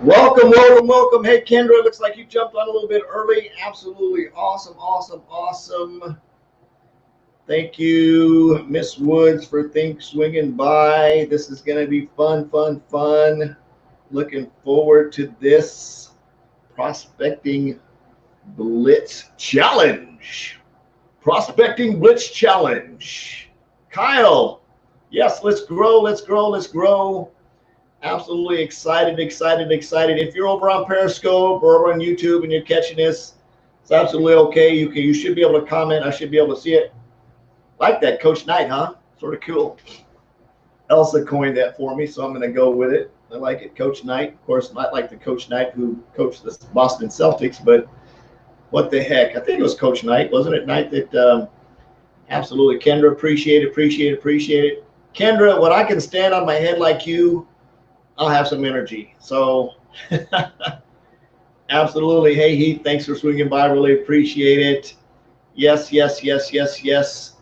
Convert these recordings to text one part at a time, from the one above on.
Welcome, welcome, welcome. Hey, Kendra, looks like you jumped on a little bit early. Absolutely awesome, awesome, awesome. Thank you, Miss Woods, for swinging by. This is going to be fun, fun, fun. Looking forward to this prospecting Blitz challenge. Prospecting Blitz challenge. Kyle, yes, let's grow, let's grow, let's grow. Absolutely excited, excited, excited. If you're over on Periscope or over on YouTube and you're catching this, it's absolutely okay. You should be able to comment. I should be able to see it. Like that, Coach Knight, huh? Sort of cool. Elsa coined that for me, so I'm going to go with it. I like it, Coach Knight. Of course, not like the Coach Knight who coached the Boston Celtics, but what the heck? I think it was Coach Knight, wasn't it? Knight that absolutely. Kendra, appreciate it, appreciate it, appreciate it. Kendra, when I can stand on my head like you, I'll have some energy. So absolutely. Hey, Heath, thanks for swinging by. Really appreciate it. Yes, yes, yes, yes, yes.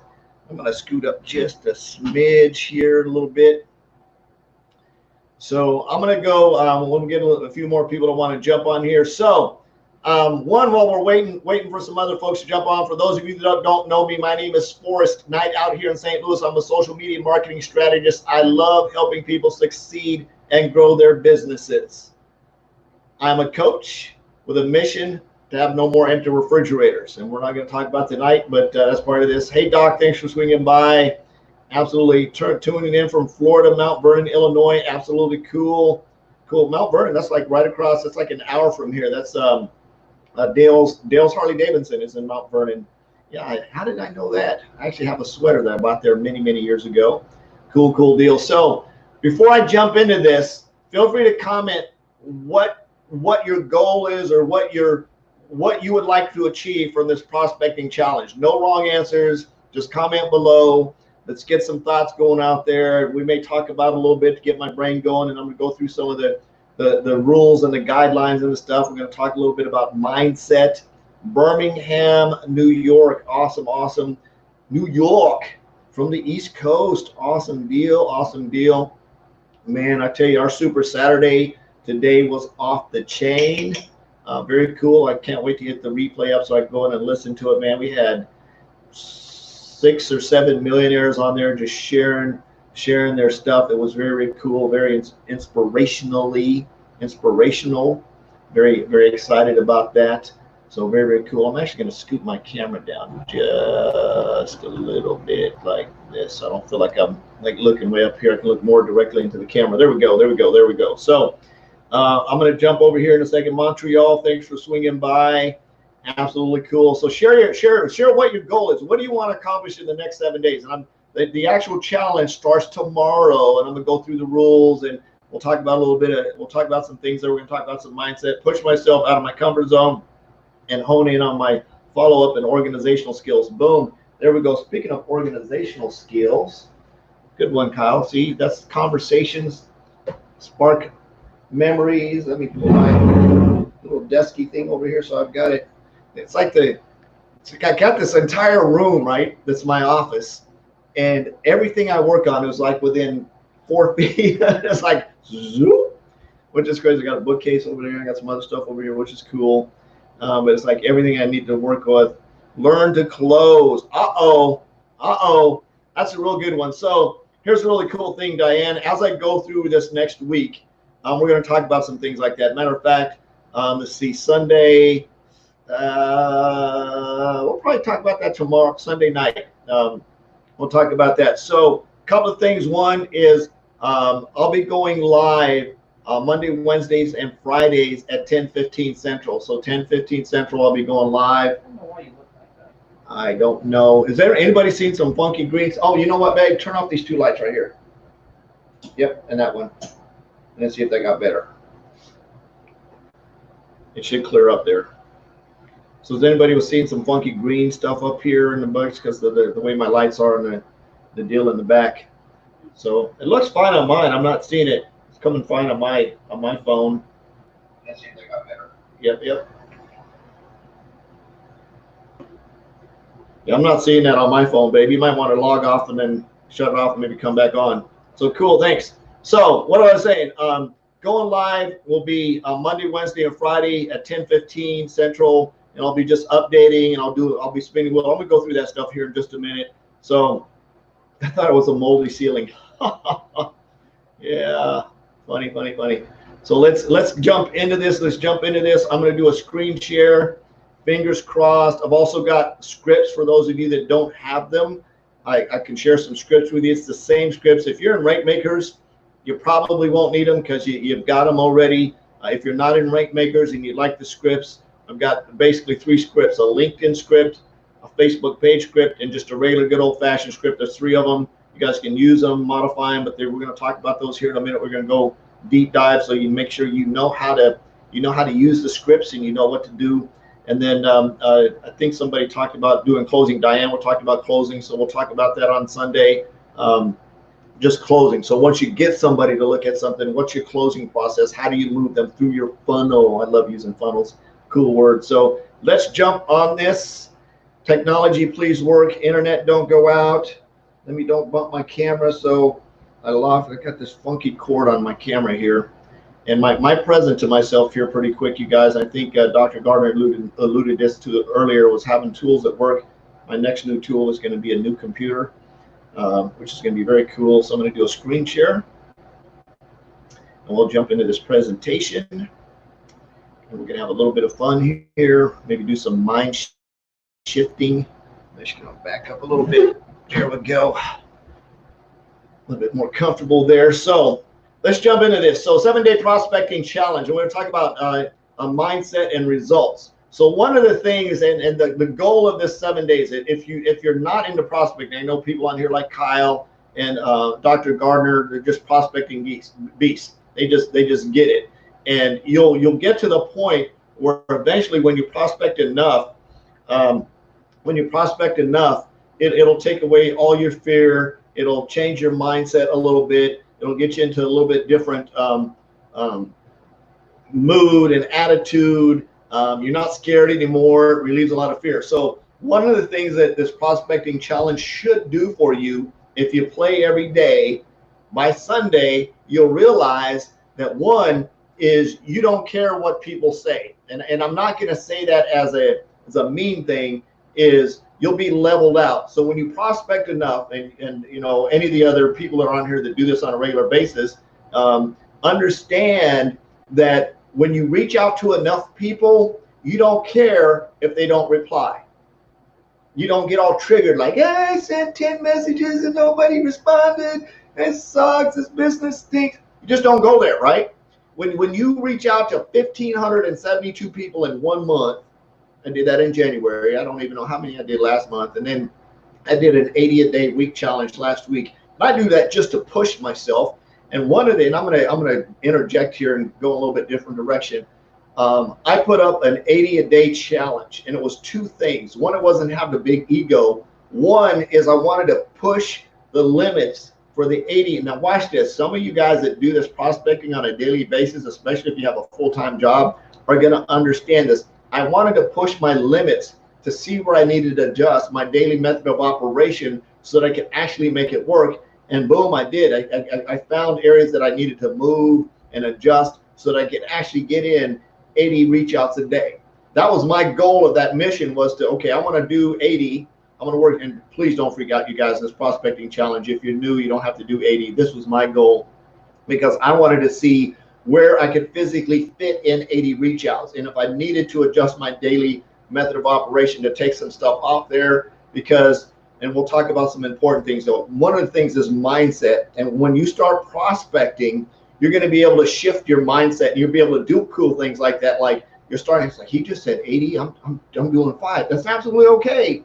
I'm going to scoot up just a smidge here a little bit. So I'm going to go. We'll get a few more people that want to jump on here. So one, while we're waiting for some other folks to jump on, for those of you that don't know me, my name is Forrest Knight out here in St. Louis. I'm a social media marketing strategist. I love helping people succeed and grow their businesses. I'm a coach with a mission to have no more empty refrigerators, and we're not going to talk about tonight, but that's part of this. Hey, Doc, thanks for swinging by. Absolutely tuning in from Florida, Mount Vernon, Illinois. Absolutely cool. Mount Vernon, that's like right across. That's like an hour from here. That's Dale's Harley Davidson is in Mount Vernon. Yeah, how did I know that? I actually have a sweater that I bought there many, many years ago. Cool deal. So before I jump into this, feel free to comment what your goal is or what you would like to achieve from this prospecting challenge. No wrong answers. Just comment below. Let's get some thoughts going out there. We may talk about it a little bit to get my brain going, and I'm going to go through some of the rules and the guidelines and the stuff. We're going to talk a little bit about mindset. Birmingham, New York. Awesome. New York from the East Coast. Awesome deal. Man, I tell you, our Super Saturday today was off the chain. Very cool. I can't wait to get the replay up so I can go in and listen to it. Man, we had 6 or 7 millionaires on there just sharing their stuff. It was very cool, very inspirational. Very, very excited about that. So very cool. I'm actually going to scoop my camera down just a little bit like this. I don't feel like I'm like looking way up here. I can look more directly into the camera. There we go. So I'm going to jump over here in a second. Montreal, thanks for swinging by. Absolutely cool. So share what your goal is. What do you want to accomplish in the next 7 days? And the actual challenge starts tomorrow, and I'm going to go through the rules, and we'll talk about we'll talk about some things there. We're going to talk about some mindset, push myself out of my comfort zone, and hone in on my follow-up and organizational skills. Boom. There we go. Speaking of organizational skills, good one, Kyle. See, that's conversations, spark memories. Let me pull my little desky thing over here so I've got it. It's like I got this entire room, right? That's my office. And everything I work on is like within 4 feet. It's like, zoop, which is crazy. I got a bookcase over there. I got some other stuff over here, which is cool. But it's like everything I need to work with. Learn to close. That's a real good one. So here's a really cool thing, Diane. As I go through this next week, we're going to talk about some things like that. Matter of fact, let's see, Sunday. We'll probably talk about that tomorrow, Sunday night. We'll talk about that. So a couple of things. One is I'll be going live Monday, Wednesdays, and Fridays at 10:15 Central. So 10:15 Central, I'll be going live. I don't know why you look like that. I don't know. Is there anybody seen some funky greens? Oh, you know what, babe? Turn off these 2 lights right here. Yep, and that one. And let's see if they got better. It should clear up there. So has anybody was seeing some funky green stuff up here in the bugs because of the way my lights are and the deal in the back? So it looks fine on mine. I'm not seeing it. It's coming fine on my phone. Let's see if they got better. Yep. Yeah, I'm not seeing that on my phone, babe. You might want to log off and then shut it off and maybe come back on. So cool, thanks. So what was I saying? going live will be Monday, Wednesday, and Friday at 10:15 Central, and I'll be just updating, and I'll be spinning wheel. I'm gonna go through that stuff here in just a minute. So I thought it was a moldy ceiling. Yeah, funny, funny, funny. So let's jump into this. Let's jump into this. I'm going to do a screen share. Fingers crossed. I've also got scripts for those of you that don't have them. I can share some scripts with you. It's the same scripts. If you're in Rank Makers, you probably won't need them because you've got them already. If you're not in Rank Makers and you like the scripts, I've got basically 3 scripts: a LinkedIn script, a Facebook page script, and just a regular good old-fashioned script. There's 3 of them. You guys can use them, modify them, but we're going to talk about those here in a minute. We're going to go deep dive so you make sure you know how to use the scripts and you know what to do. And then I think somebody talked about doing closing. Diane will talk about closing, so we'll talk about that on Sunday. Just closing. So once you get somebody to look at something, what's your closing process? How do you move them through your funnel? I love using funnels. Cool word. So let's jump on this. Technology, please work. Internet, don't go out. Let me don't bump my camera. So I got this funky cord on my camera here. And my present to myself here pretty quick, you guys. I think Dr. Gardner alluded this to earlier, was having tools at work. My next new tool is going to be a new computer, which is going to be very cool. So I'm going to do a screen share. And we'll jump into this presentation. And we're going to have a little bit of fun here. Maybe do some mind shifting. I'm just going to back up a little bit. There we go. A little bit more comfortable there. So let's jump into this. So 7-day prospecting challenge. We're going to talk about a mindset and results. So one of the things, and the goal of this 7 days, if you're not into prospecting, I know people on here like Kyle and Dr. Gardner, they're just prospecting beasts. They just get it. And you'll get to the point where eventually when you prospect enough, it'll take away all your fear. It'll change your mindset a little bit. It'll get you into a little bit different mood and attitude. You're not scared anymore. It relieves a lot of fear. So one of the things that this prospecting challenge should do for you, if you play every day, by Sunday, you'll realize that one is you don't care what people say. And I'm not going to say that as a mean thing, is you'll be leveled out. So when you prospect enough, and you know, any of the other people that are on here that do this on a regular basis, understand that when you reach out to enough people, you don't care if they don't reply. You don't get all triggered like, hey, I sent 10 messages and nobody responded. It sucks. This business stinks. You just don't go there, right? When you reach out to 1,572 people in 1 month, I did that in January. I don't even know how many I did last month. And then I did an 80-a-day week challenge last week. And I do that just to push myself. And one of the, and I'm gonna interject here and go a little bit different direction. I put up an 80-a-day challenge, and it was 2 things. One, it wasn't having a big ego. One is I wanted to push the limits for the 80. Now watch this. Some of you guys that do this prospecting on a daily basis, especially if you have a full-time job, are gonna understand this. I wanted to push my limits to see where I needed to adjust my daily method of operation so that I could actually make it work. And boom, I did. I found areas that I needed to move and adjust so that I could actually get in 80 reach outs a day. That was my goal of that mission, was to, okay, I want to do 80. I'm going to work, and please don't freak out, you guys, in this prospecting challenge. If you're new, you don't have to do 80. This was my goal because I wanted to see where I could physically fit in 80 reach outs. And if I needed to adjust my daily method of operation to take some stuff off there, because, and we'll talk about some important things though. One of the things is mindset. And when you start prospecting, you're going to be able to shift your mindset, and you'll be able to do cool things like that. Like you're starting, it's like, he just said 80, I'm doing 5. That's absolutely okay.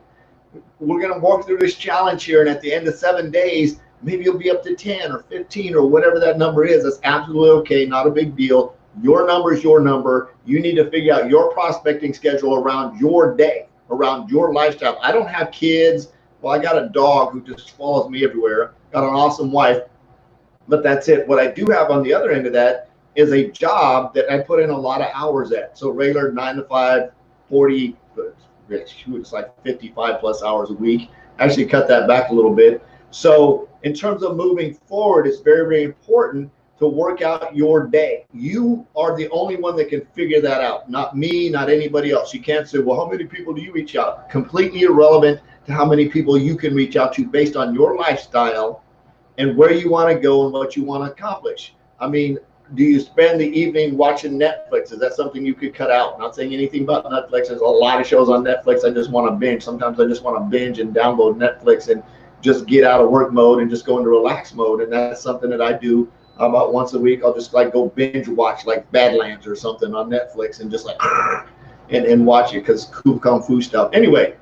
We're going to walk through this challenge here, and at the end of 7 days, maybe you'll be up to 10 or 15 or whatever that number is. That's absolutely okay. Not a big deal. Your number is your number. You need to figure out your prospecting schedule around your day, around your lifestyle. I don't have kids. Well, I got a dog who just follows me everywhere. Got an awesome wife, but that's it. What I do have on the other end of that is a job that I put in a lot of hours at. So regular 9 to 5, 40, it's like 55 plus hours a week. Actually cut that back a little bit. So in terms of moving forward, it's very, very important to to work out your day. You are the only one that can figure that out, not me, not anybody else. You can't say, well, how many people do you reach out? Completely irrelevant to how many people you can reach out to based on your lifestyle and where you want to go and what you want to accomplish. I mean, do you spend the evening watching Netflix? Is that something you could cut out? Not saying anything about Netflix. There's a lot of shows on Netflix I just want to binge. Sometimes I just want to binge and download Netflix and just get out of work mode and just go into relax mode. And that's something that I do about once a week. I'll just like go binge watch like Badlands or something on Netflix and just like and watch it because cool kung fu stuff. Anyway,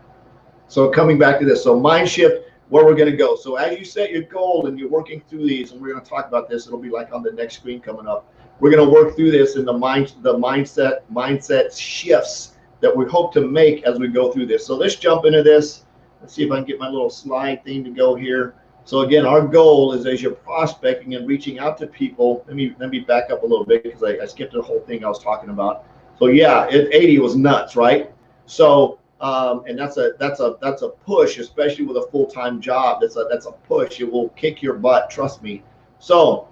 so coming back to this, so mind shift, where we're going to go. So as you set your goal and you're working through these, and we're going to talk about this, it'll be like on the next screen coming up. We're going to work through this in the mindset shifts that we hope to make as we go through this. So let's jump into this. Let's see if I can get my little slide thing to go here. So again, our goal is as you're prospecting and reaching out to people. Let me back up a little bit because I skipped the whole thing I was talking about. So yeah, 80 was nuts, right? So and that's a push, especially with a full-time job. That's a push. It will kick your butt, trust me. So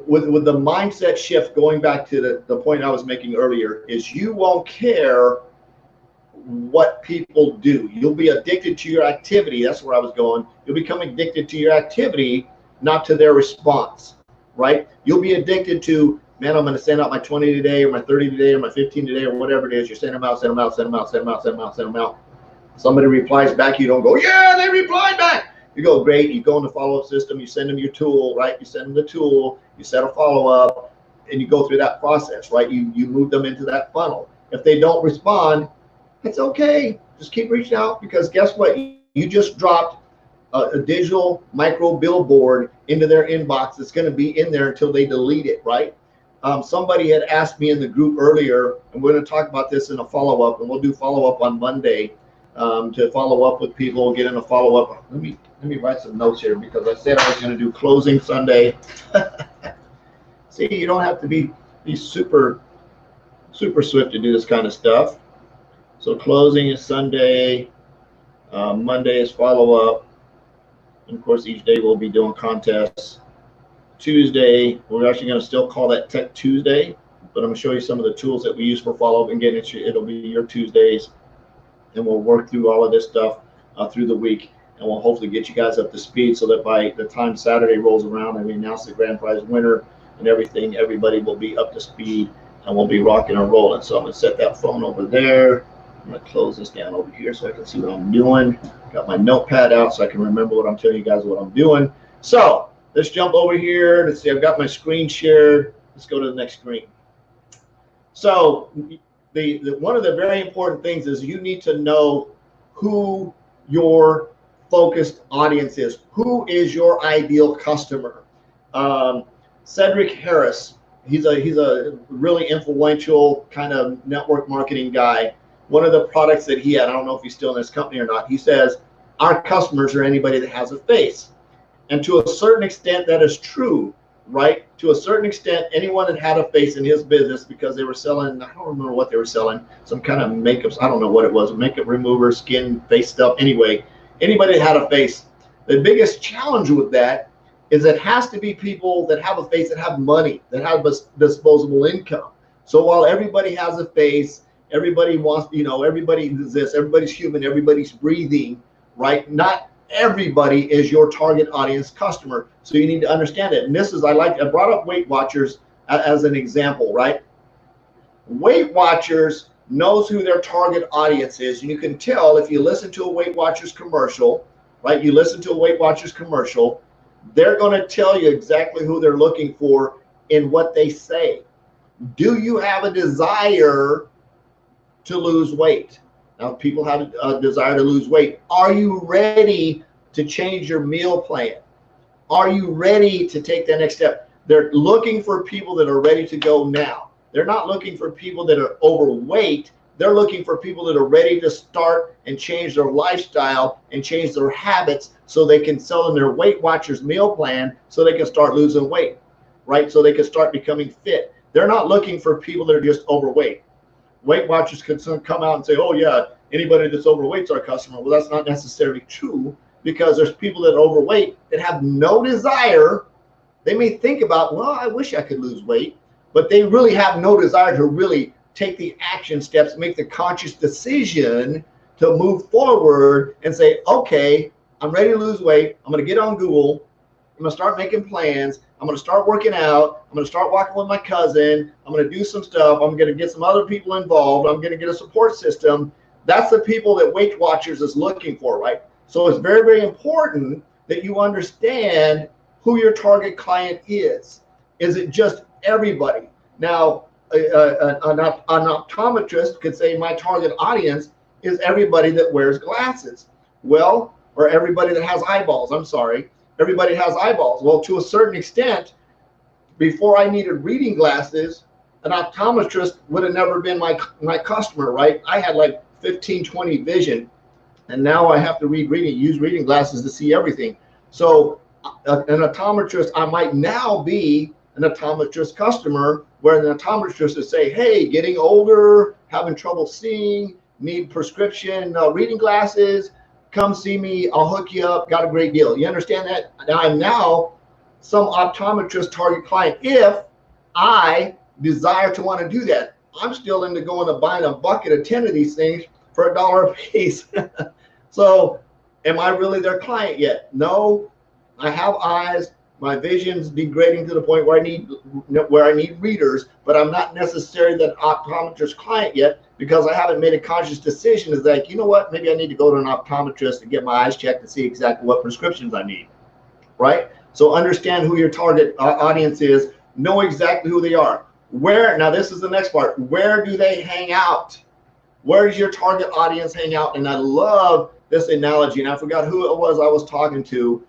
with the mindset shift, going back to the point I was making earlier, is you won't care what people do. You'll be addicted to your activity. That's where I was going. You'll become addicted to your activity, not to their response, right? You'll be addicted to, man, I'm going to send out my 20 today or my 30 today or my 15 today or whatever it is. You send them out, send them out, send them out, send them out, send them out, send them out. Somebody replies back. You don't go, yeah, they replied back. You go, great. You go in the follow-up system. You send them your tool, right? You send them the tool. You set a follow-up, and you go through that process, right? You move them into that funnel. If they don't respond, it's okay. Just keep reaching out because guess what? You just dropped a digital micro billboard into their inbox. It's going to be in there until they delete it, right? Somebody had asked me in the group earlier, and we're going to talk about this in a follow-up, and we'll do follow-up on Monday to follow up with people, get in a follow-up. Let me write some notes here because I said I was going to do closing Sunday. See, you don't have to be super swift to do this kind of stuff. So closing is Sunday, Monday is follow-up, and of course each day we'll be doing contests. Tuesday, we're actually going to still call that Tech Tuesday, but I'm going to show you some of the tools that we use for follow-up. Again, it'll be your Tuesdays, and we'll work through all of this stuff through the week, and we'll hopefully get you guys up to speed so that by the time Saturday rolls around and we announce the grand prize winner and everything, everybody will be up to speed and we'll be rocking and rolling. So I'm going to set that phone over there. I'm going to close this down over here so I can see what I'm doing. Got my notepad out so I can remember what I'm telling you guys what I'm doing. So let's jump over here. Let's see, I've got my screen shared. Let's go to the next screen. So one of the very important things is you need to know who your focused audience is. Who is your ideal customer? Cedric Harris, he's a really influential kind of network marketing guy. One of the products that he had, I don't know if he's still in this company or not, he says, our customers are anybody that has a face. And to a certain extent, that is true, right? To a certain extent, anyone that had a face in his business because they were selling, I don't remember what they were selling, some kind of makeups, I don't know what it was, makeup remover, skin, face stuff. Anyway, anybody that had a face. The biggest challenge with that is it has to be people that have a face, that have money, that have disposable income. So while everybody has a face, everybody wants, everybody exists, everybody's human, everybody's breathing, right? Not everybody is your target audience customer. So you need to understand it. And this is, I brought up Weight Watchers as an example, right? Weight Watchers knows who their target audience is. And you can tell if you listen to a Weight Watchers commercial, right? You listen to a Weight Watchers commercial, they're going to tell you exactly who they're looking for in what they say. Do you have a desire to lose weight? Now, people have a desire to lose weight. Are you ready to change your meal plan? Are you ready to take that next step? They're looking for people that are ready to go now. They're not looking for people that are overweight. They're looking for people that are ready to start and change their lifestyle and change their habits so they can sell in their Weight Watchers meal plan so they can start losing weight, right? So they can start becoming fit. They're not looking for people that are just overweight. Weight Watchers can come out and say, oh yeah, anybody that's overweight is our customer. Well, that's not necessarily true because there's people that are overweight that have no desire They may think about, well, I wish I could lose weight, but they really have no desire to really take the action steps, make the conscious decision to move forward and say, okay, I'm ready to lose weight. I'm going to get on Google. I'm going to start making plans. I'm going to start working out. I'm going to start walking with my cousin. I'm going to do some stuff. I'm going to get some other people involved. I'm going to get a support system. That's the people that Weight Watchers is looking for, right? So it's very, very important that you understand who your target client is. Is it just everybody? Now, an optometrist could say my target audience is everybody that wears glasses. Well, or everybody that has eyeballs. I'm sorry. Everybody has eyeballs. Well, to a certain extent, before I needed reading glasses, an optometrist would have never been my customer, right? I had like 15-20 vision, and now I have to use reading glasses to see everything. So an optometrist, I might now be an optometrist customer, where an optometrist would say, hey, getting older, having trouble seeing, need prescription reading glasses, come see me, I'll hook you up, got a great deal. You understand that? I'm now some optometrist target client if I desire to want to do that. I'm still into going to buying a bucket of 10 of these things for $1 a piece. So am I really their client yet? No, I have eyes. My vision's degrading to the point where I need readers, but I'm not necessarily that optometrist client yet, because I haven't made a conscious decision. Is like, you know what, maybe I need to go to an optometrist and get my eyes checked to see exactly what prescriptions I need, right? So understand who your target audience is, know exactly who they are. Where, now this is the next part, where do they hang out? Where does your target audience hang out? And I love this analogy, and I forgot who it was I was talking to.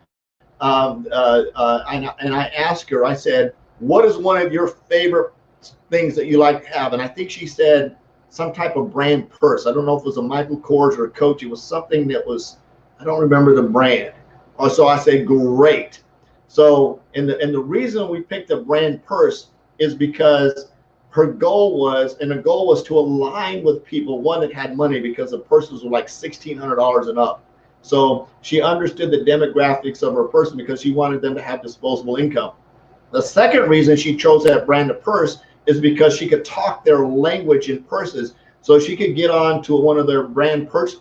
And I asked her, I said, what is one of your favorite things that you like to have? And I think she said some type of brand purse. I don't know if it was a Michael Kors or a Coach. It was something that was, I don't remember the brand. So I said, great. So, and the reason we picked a brand purse is because her goal was, to align with people, one, that had money, because the purses were like $1,600 and up. So she understood the demographics of her person because she wanted them to have disposable income. The second reason she chose that brand of purse is because she could talk their language in purses. So she could get on to one of their brand purse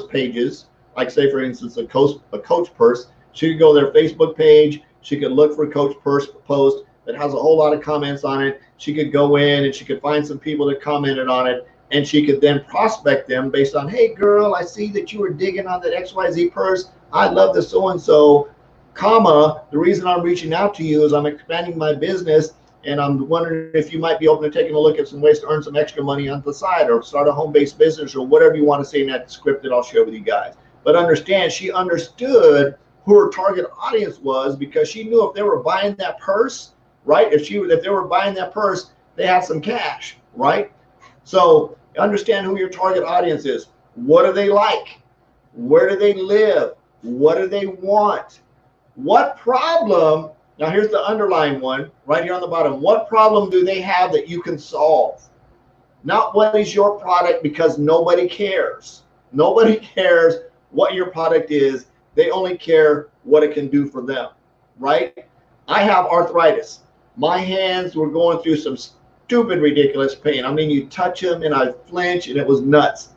pages, like say for instance a Coach purse. She could go to their Facebook page. She could look for a Coach purse post that has a whole lot of comments on it. She could go in and she could find some people that commented on it, and she could then prospect them based on, hey girl, I see that you were digging on that XYZ purse. I love the so-and-so, comma, the reason I'm reaching out to you is I'm expanding my business, and I'm wondering if you might be open to taking a look at some ways to earn some extra money on the side, or start a home-based business, or whatever you want to say in that script that I'll share with you guys. But understand, she understood who her target audience was, because she knew if they were buying that purse, right? If they were buying that purse, they had some cash, right? So understand who your target audience is. What do they like? Where do they live? What do they want? What problem? Now here's the underlying one right here on the bottom. What problem do they have that you can solve? Not what is your product, because nobody cares. Nobody cares what your product is. They only care what it can do for them, right? I have arthritis. My hands were going through some stupid, ridiculous pain. I mean, you touch them and I flinch, and it was nuts.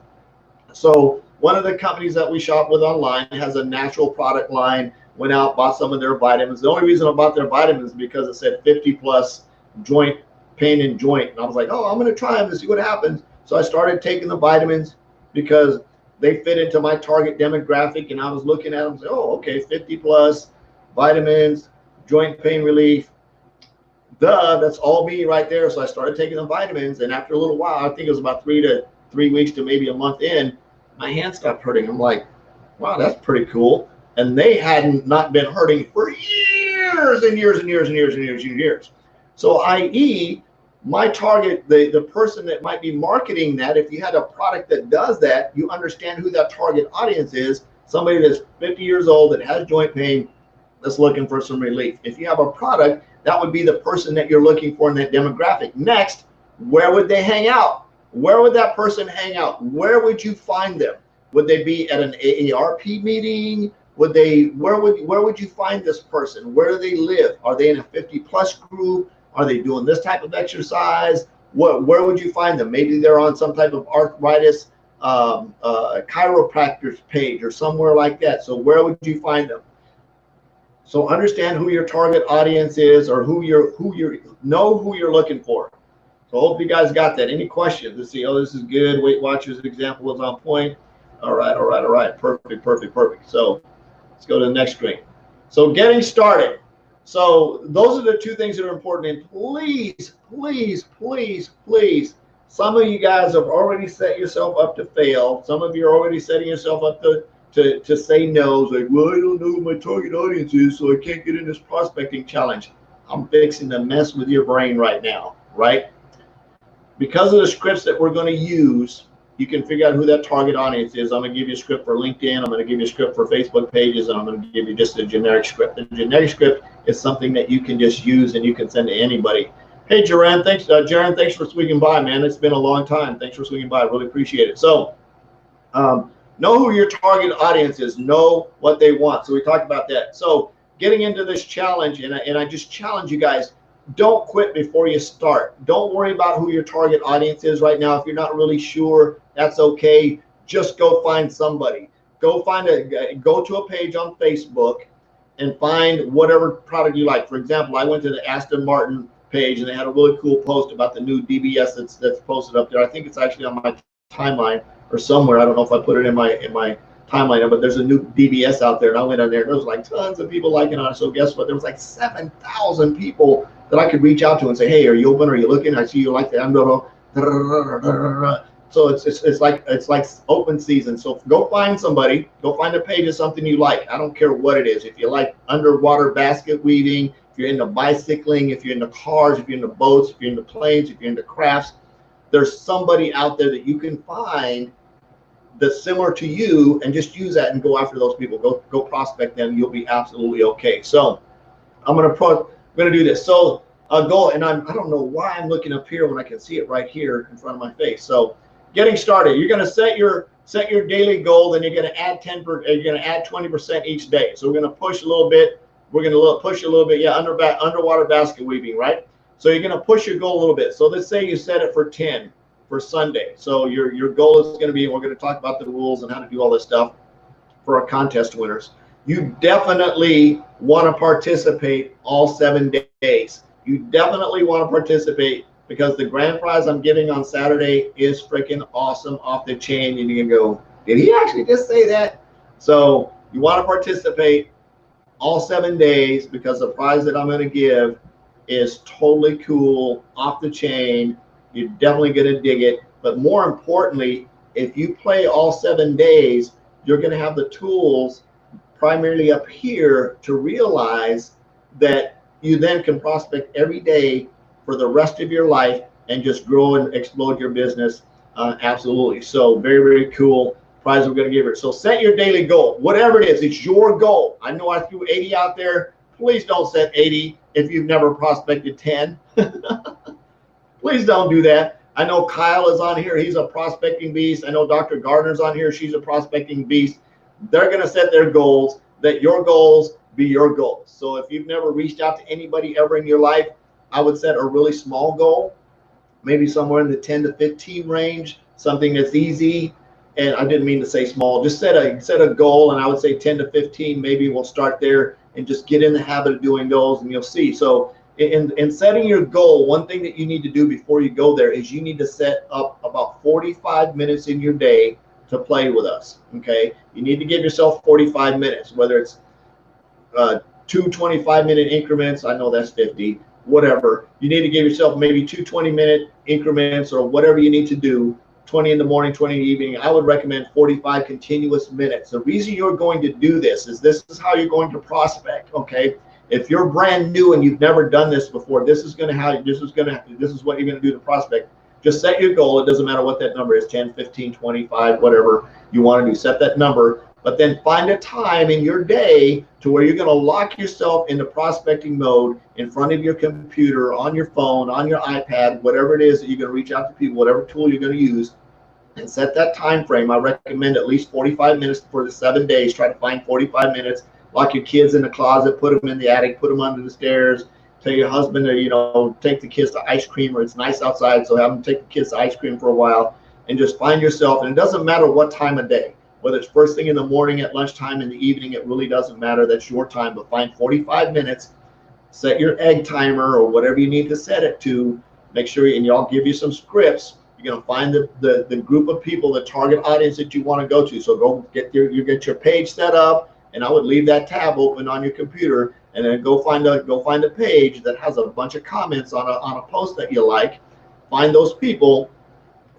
So one of the companies that we shop with online has a natural product line. Went out, bought some of their vitamins. The only reason I bought their vitamins is because it said 50+ joint pain and joint. And I was like, oh, I'm going to try them to see what happens. So I started taking the vitamins because they fit into my target demographic. And I was looking at them and said, oh, okay, 50+ vitamins, joint pain relief. That's all me right there. So I started taking the vitamins, and after a little while, I think it was about 3 weeks to maybe a month in, my hand stopped hurting. I'm like, wow, that's pretty cool. And they hadn't not been hurting for years and years and years and years and years and years. So i.e., my target, the person that might be marketing that, if you had a product that does that, you understand who that target audience is. Somebody that's 50 years old that has joint pain, that's looking for some relief. If you have a product, that would be the person that you're looking for in that demographic. Next, where would they hang out? Where would that person hang out? Where would you find them? Would they be at an AARP meeting? where would you find this person? Where do they live? Are they in a 50+ group? Are they doing this type of exercise? Where would you find them? Maybe they're on some type of arthritis chiropractor's page or somewhere like that. So where would you find them? So understand who your target audience is, or who you're looking for. So I hope you guys got that. Any questions? Let's see. Oh, this is good. Weight Watchers example was on point. All right. Perfect. So let's go to the next screen. So getting started. So those are the two things that are important. And please, some of you guys have already set yourself up to fail. Some of you are already setting yourself up to say no. It's like, well, I don't know who my target audience is, so I can't get in this prospecting challenge. I'm fixing to mess with your brain right now, right? Because of the scripts that we're going to use, you can figure out who that target audience is. I'm going to give you a script for LinkedIn. I'm going to give you a script for Facebook pages, and I'm going to give you just a generic script. The generic script is something that you can just use and you can send to anybody. Hey, Jaron, thanks for swinging by, man. It's been a long time. Thanks for swinging by. I really appreciate it. So, know who your target audience is. Know what they want. So we talked about that. So getting into this challenge, and I just challenge you guys, don't quit before you start. Don't worry about who your target audience is right now. If you're not really sure, that's okay. Just go find somebody. Go to a page on Facebook and find whatever product you like. For example, I went to the Aston Martin page and they had a really cool post about the new DBS that's posted up there. I think it's actually on my timeline or somewhere. I don't know if I put it in my timeline, but there's a new DBS out there, and I went on there and there was like tons of people liking on it. So guess what? There was like 7,000 people that I could reach out to and say, hey, are you open? Are you looking? I see you like that. So it's like open season. So go find somebody, go find a page of something you like. I don't care what it is. If you like underwater basket weaving, if you're into bicycling, if you're into cars, if you're into boats, if you're into planes, if you're into crafts, there's somebody out there that you can find that's similar to you, and just use that and go after those people. Go prospect them. You'll be absolutely okay. So I'm gonna do this. So a goal, and I don't know why I'm looking up here when I can see it right here in front of my face. So getting started, you're gonna set your daily goal, then you're gonna add 20% each day. So we're gonna push a little bit. We're gonna push a little bit. Yeah, underwater basket weaving, right? So you're gonna push your goal a little bit. So let's say you set it for 10 for Sunday. So your goal is going to be, and we're going to talk about the rules and how to do all this stuff for our contest winners. You definitely want to participate all 7 days. You definitely want to participate, because the grand prize I'm giving on Saturday is freaking awesome, off the chain. And you can go, did he actually just say that? So you want to participate all 7 days, because the prize that I'm going to give is totally cool, off the chain. You're definitely going to dig it. But more importantly, if you play all 7 days, you're going to have the tools primarily up here to realize that you then can prospect every day for the rest of your life and just grow and explode your business. Absolutely. So very, very cool prize we're going to give her. So set your daily goal, whatever it is. It's your goal. I know I threw 80 out there. Please don't set 80 if you've never prospected 10. Please don't do that. I know Kyle is on here. He's a prospecting beast. I know Dr. Gardner's on here. She's a prospecting beast. They're going to set their goals. Let your goals be your goals. So if you've never reached out to anybody ever in your life, I would set a really small goal, maybe somewhere in the 10 to 15 range, something that's easy. And I didn't mean to say small. Just set a goal, and I would say 10 to 15. Maybe we'll start there and just get in the habit of doing those, and you'll see. So in setting your goal, one thing that you need to do before you go there is you need to set up about 45 minutes in your day to play with us, okay? You need to give yourself 45 minutes, whether it's 2 25-minute increments. I know that's 50, whatever. You need to give yourself maybe 2 20-minute increments, or whatever you need to do, 20 in the morning, 20 in the evening. I would recommend 45 continuous minutes. The reason you're going to do this is how you're going to prospect, okay? If you're brand new and you've never done this before, this is what you're going to do to prospect. Just set your goal. It doesn't matter what that number is, 10, 15, 25, whatever you want to do. Set that number, but then find a time in your day to where you're going to lock yourself into prospecting mode in front of your computer, on your phone, on your iPad, whatever it is that you're going to reach out to people, whatever tool you're going to use. and set that time frame. I recommend at least 45 minutes for the 7 days. Try to find 45 minutes. Lock your kids in the closet, put them in the attic, put them under the stairs. Tell your husband to, take the kids to ice cream, or it's nice outside, so have them take the kids to ice cream for a while, and just find yourself. And it doesn't matter what time of day, whether it's first thing in the morning, at lunchtime, in the evening, it really doesn't matter. That's your time. But find 45 minutes, set your egg timer or whatever you need to set it to. Make sure, and I'll give you some scripts. You're going to find the group of people, the target audience that you want to go to. So go get your page set up, and I would leave that tab open on your computer, and then go find a page that has a bunch of comments on a post that you like. Find those people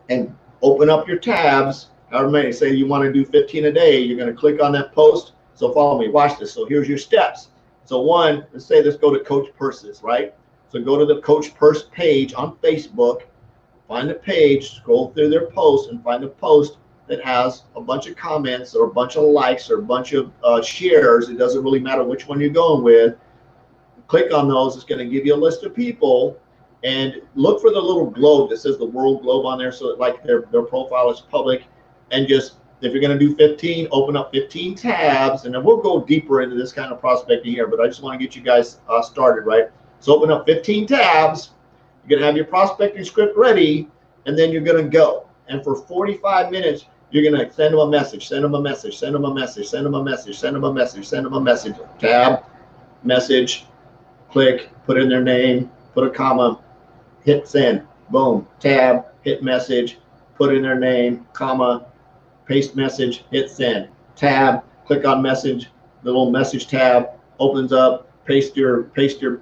and open up your tabs. However many, say you want to do 15 a day, you're going to click on that post. So follow me, watch this. So here's your steps. So one, let's go to Coach Purses, right? So go to the Coach Purse page on Facebook, find a page, scroll through their posts, and find a post that has a bunch of comments or a bunch of likes or a bunch of shares. It doesn't really matter which one you're going with. Click on those. It's going to give you a list of people, and look for the little globe that says the world globe on there, so that like their profile is public. And just, if you're going to do 15, open up 15 tabs, and then we'll go deeper into this kind of prospecting here, but I just want to get you guys started, right? So open up 15 tabs. You're going to have your prospecting script ready, and then you're going to go. And for 45 minutes, you're going to send them a message, send them a message, send them a message, send them a message, send them a message, send them a message. Tab, message, click, put in their name, put a comma, hit send, boom. Tab, hit message, put in their name, comma, paste message, hit send. Tab, click on message, the little message tab opens up, paste your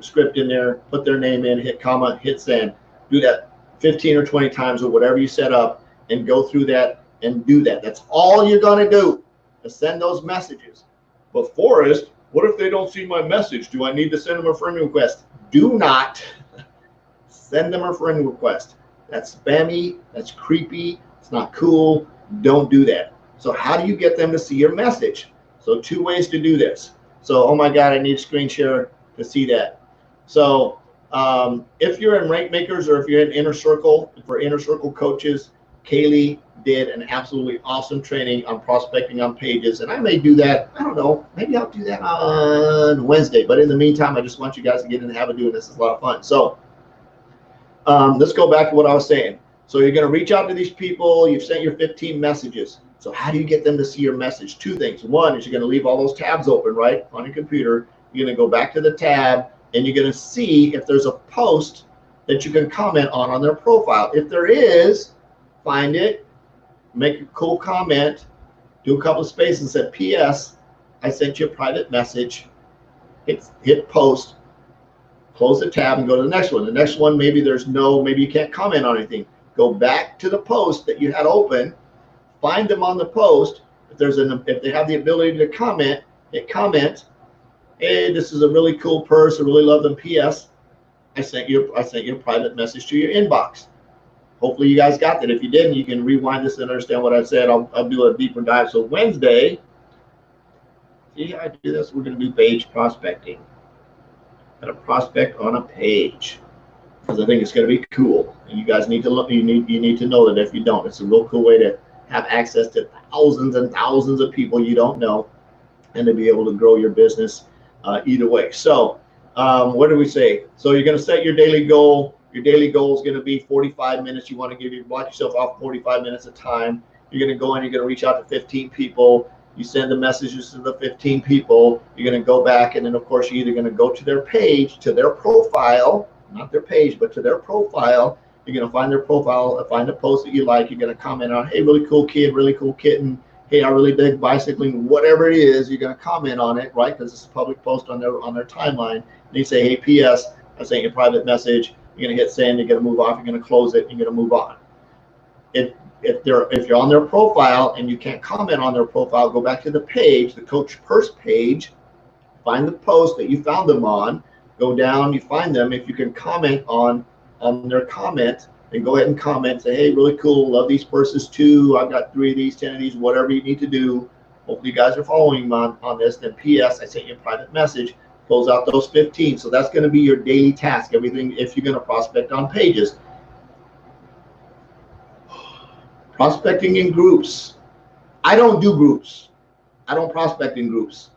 script in there, put their name in, hit comma, hit send. Do that 15 or 20 times or whatever you set up, and go through that and do that. That's all you're going to do, to send those messages. But Forrest, what if they don't see my message? Do I need to send them a friend request? Do not send them a friend request. That's spammy, that's creepy, it's not cool. Don't do that. So how do you get them to see your message? So 2 ways to do this. So, oh my God, I need a screen share to see that. So if you're in Rank Makers, or if you're in Inner Circle, for Inner Circle coaches, Kaylee did an absolutely awesome training on prospecting on pages, and I may do that. I don't know, maybe I'll do that on Wednesday. But in the meantime, I just want you guys to get in the habit of doing this. It's a lot of fun. So let's go back to what I was saying. So you're going to reach out to these people. You've sent your 15 messages. So how do you get them to see your message? 2 things. One is you're going to leave all those tabs open, right, on your computer. You're going to go back to the tab, and you're going to see if there's a post that you can comment on their profile. If there is, find it, make a cool comment, do a couple of spaces, and say, P.S. I sent you a private message. Hit post, close the tab, and go to the next one. The next one, maybe you can't comment on anything. Go back to the post that you had open, find them on the post. If they have the ability to comment, hit comment. Hey, this is a really cool purse. I really love them. P.S. I sent you a private message to your inbox. Hopefully you guys got that. If you didn't, you can rewind this and understand what I said. I'll do a deeper dive. So Wednesday, see how I do this? We're going to do page prospecting. Got a prospect on a page, because I think it's going to be cool. And you guys need to look. You need to know that. If you don't, it's a real cool way to have access to thousands and thousands of people you don't know, and to be able to grow your business either way. So what do we say? So you're going to set your daily goal. Your daily goal is going to be 45 minutes. You want to block yourself off 45 minutes of time. You're going to go in, you're going to reach out to 15 people. You send the messages to the 15 people. You're going to go back, and then of course you're either going to go to their page, to their profile, not their page, but to their profile. You're going to find their profile, find a post that you like. You're going to comment on, hey, really cool kid, really cool kitten. Hey, I really dig bicycling, whatever it is. You're going to comment on it, right? Because it's a public post on their timeline. And you say, hey, P.S. I sent you a private message. You're going to hit send. You're going to move off. You're going to close it. You're going to move on. If you're on their profile and you can't comment on their profile, go back to the page, the Coach Purse page. Find the post that you found them on. Go down. You find them. If you can comment on their comment, then go ahead and comment. Say, hey, really cool. Love these purses too. I've got 3 of these, 10 of these, whatever you need to do. Hopefully you guys are following on this. Then P.S. I sent you a private message. Close out those 15. So that's going to be your daily task. Everything, if you're going to prospect on pages. Prospecting in groups. I don't do groups. I don't prospect in groups.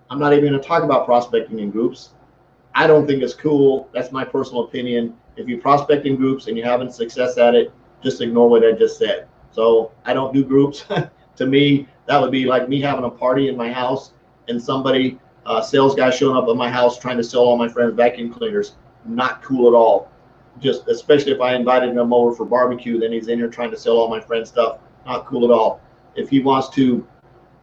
I'm not even going to talk about prospecting in groups. I don't think it's cool. That's my personal opinion. If you prospect in groups and you're having success at it, just ignore what I just said. So I don't do groups. To me, that would be like me having a party in my house and somebody, sales guy showing up at my house trying to sell all my friends vacuum cleaners. Not cool at all. Just especially if I invited him over for barbecue, then he's in here trying to sell all my friends stuff. Not cool at all. If he wants to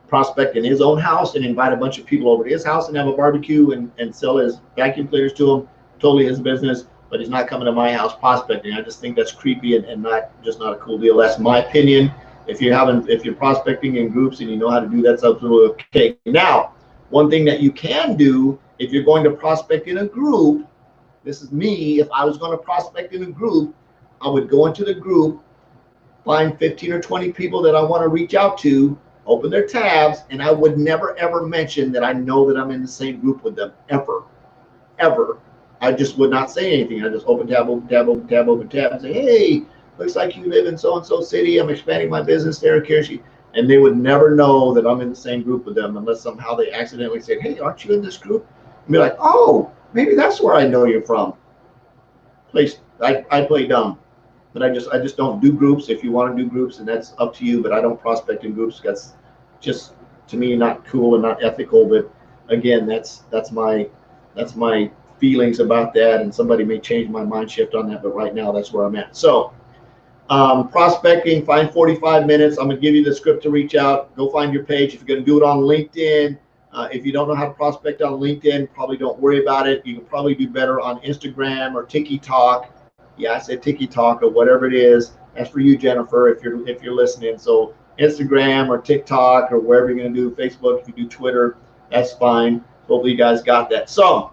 prospect in his own house and invite a bunch of people over to his house and have a barbecue and sell his vacuum cleaners to them, totally his business, but he's not coming to my house prospecting. I just think that's creepy and not a cool deal. That's my opinion. If you're prospecting in groups and you know how to do that, that's absolutely okay. Now, one thing that you can do if you're going to prospect in a group, this is me, if I was going to prospect in a group, I would go into the group, find 15 or 20 people that I want to reach out to, open their tabs, and I would never ever mention that I know that I'm in the same group with them, ever. I just would not say anything. I just open tab, open tab, open tab, open tab, and say, hey, looks like you live in so-and-so city. I'm expanding my business there in Kershi. And they would never know that I'm in the same group with them unless somehow they accidentally said, hey, aren't you in this group? And be like, oh, maybe that's where I know you're from. I play dumb. But I just don't do groups. If you want to do groups, and that's up to you, but I don't prospect in groups. That's just, to me, not cool and not ethical. But again, that's my feelings about that, and somebody may change my mind shift on that, but right now that's where I'm at. So prospecting, find 45 minutes. I'm gonna give you the script to reach out. Go find your page. If you're gonna do it on LinkedIn, if you don't know how to prospect on LinkedIn, probably don't worry about it. You can probably do better on Instagram or TikTok. Yeah, I said TikTok or whatever it is. That's for you, Jennifer, if you're listening. So Instagram or TikTok or wherever you're gonna do, Facebook, if you do Twitter, that's fine. Hopefully you guys got that. So